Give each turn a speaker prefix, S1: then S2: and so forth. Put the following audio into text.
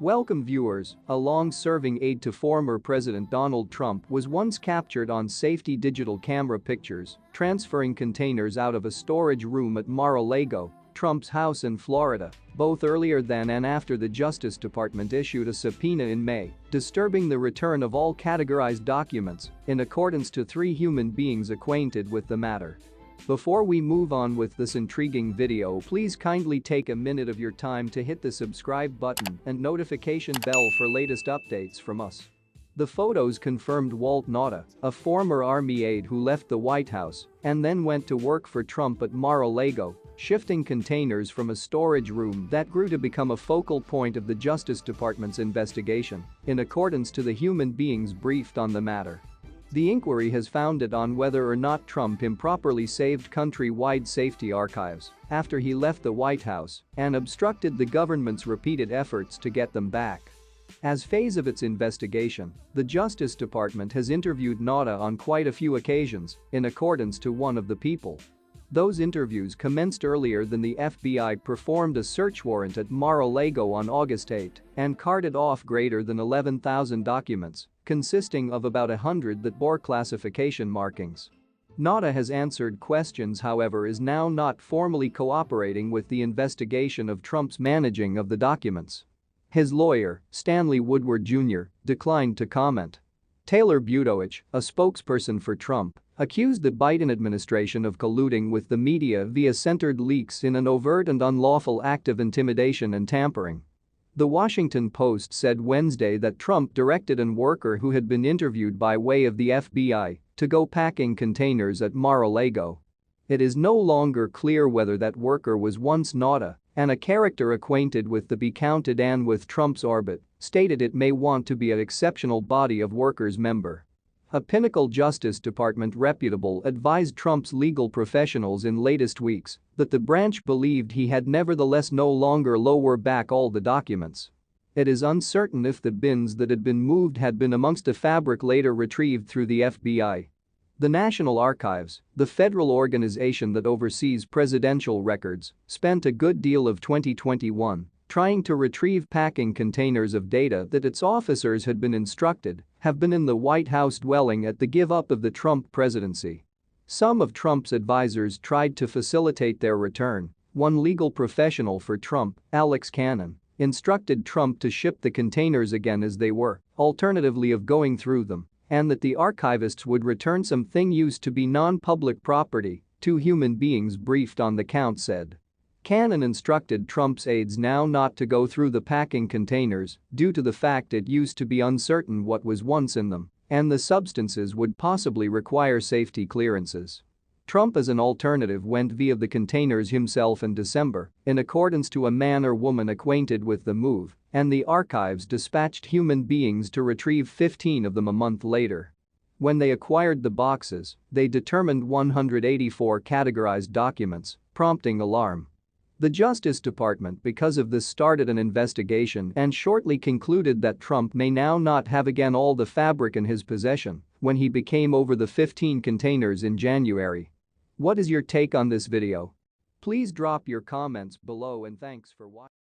S1: Welcome viewers, a long-serving aide to former President Donald Trump was once captured on safety digital camera pictures, transferring containers out of a storage room at Mar-a-Lago, Trump's house in Florida, both earlier than and after the Justice Department issued a subpoena in May, disturbing the return of all categorized documents, in accordance to 3 human beings acquainted with the matter. Before we move on with this intriguing video, please kindly take a minute of your time to hit the subscribe button and notification bell for latest updates from us. The photos confirmed Walt Nauta, a former Army aide who left the White House and then went to work for Trump at Mar-a-Lago, shifting containers from a storage room that grew to become a focal point of the Justice Department's investigation, in accordance to the human beings briefed on the matter. The inquiry has founded on whether or not Trump improperly saved country-wide safety archives after he left the White House and obstructed the government's repeated efforts to get them back. As phase of its investigation, the Justice Department has interviewed Nauta on quite a few occasions, in accordance to one of the people. Those interviews commenced earlier than the FBI performed a search warrant at Mar-a-Lago on August 8 and carted off greater than 11,000 documents, consisting of about 100 that bore classification markings. Nauta has answered questions, however, is now not formally cooperating with the investigation of Trump's managing of the documents. His lawyer, Stanley Woodward Jr., declined to comment. Taylor Budowich, a spokesperson for Trump, accused the Biden administration of colluding with the media via centered leaks in an overt and unlawful act of intimidation and tampering. The Washington Post said Wednesday that Trump directed a worker who had been interviewed by way of the FBI to go packing containers at Mar-a-Lago. It is no longer clear whether that worker was once Nauta, and a character acquainted with the be counted and with Trump's orbit, stated it may want to be an exceptional body of workers member. A Pinnacle Justice Department reputable advised Trump's legal professionals in latest weeks that the branch believed he had nevertheless no longer lower back all the documents. It is uncertain if the bins that had been moved had been amongst a fabric later retrieved through the FBI. The National Archives, the federal organization that oversees presidential records, spent a good deal of 2021 trying to retrieve packing containers of data that its officers had been instructed have been in the White House dwelling at the give-up of the Trump presidency. Some of Trump's advisors tried to facilitate their return. One legal professional for Trump, Alex Cannon, instructed Trump to ship the containers again as they were, alternatively of going through them, and that the archivists would return something used to be non-public property, 2 human beings briefed on the count said. Cannon instructed Trump's aides now not to go through the packing containers due to the fact it used to be uncertain what was once in them, and the substances would possibly require safety clearances. Trump as an alternative went via the containers himself in December, in accordance to a man or woman acquainted with the move, and the archives dispatched human beings to retrieve 15 of them a month later. When they acquired the boxes, they determined 184 categorized documents, prompting alarm. The Justice Department because of this started an investigation and shortly concluded that Trump may now not have again all the fabric in his possession when he became over the 15 containers in January. What is your take on this video? Please drop your comments below and thanks for watching.